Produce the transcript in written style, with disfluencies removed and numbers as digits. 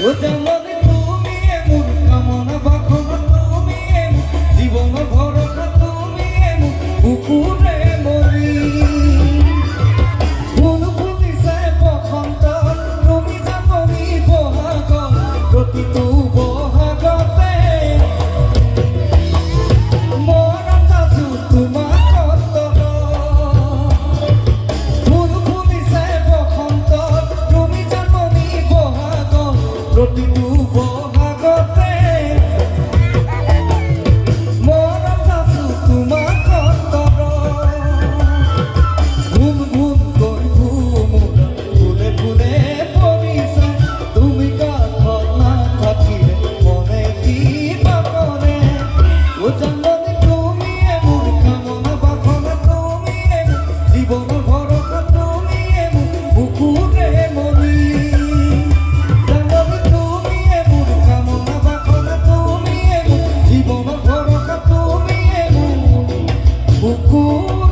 ও জানলে তুমি এমন কামনা বাখনা তুমি এমন জীবন ভরসা তুমি এমন বুকুরে মরি ফুল ফুটিছে বসন্ত তুমি জাননি বহাগ প্ৰতিটো বহাগতে মনত আছো তোমাৰ কষ্টত ফুল ফুটিছে বসন্ত তুমি জাননি বহাগ প্ৰতিটো বহাগতে মনত আছো তোমাৰ কষ্টত ঘুম ঘুম কৈ ঘুমোত ফুলে ফুলে পৰিছে তুমি কাষত নাথাকিলে মনে কিবা কৰে ও জাননি তুমি এমন কামনা বাসনা তুমি এমন জীৱনৰ ভৰসা তুমি এমন বুকুৰে মৰি জাননি তুমি এমন কামনা বাসনা তুমি এমন জীৱনৰ ভৰসা তুমি এমন বুকুৰে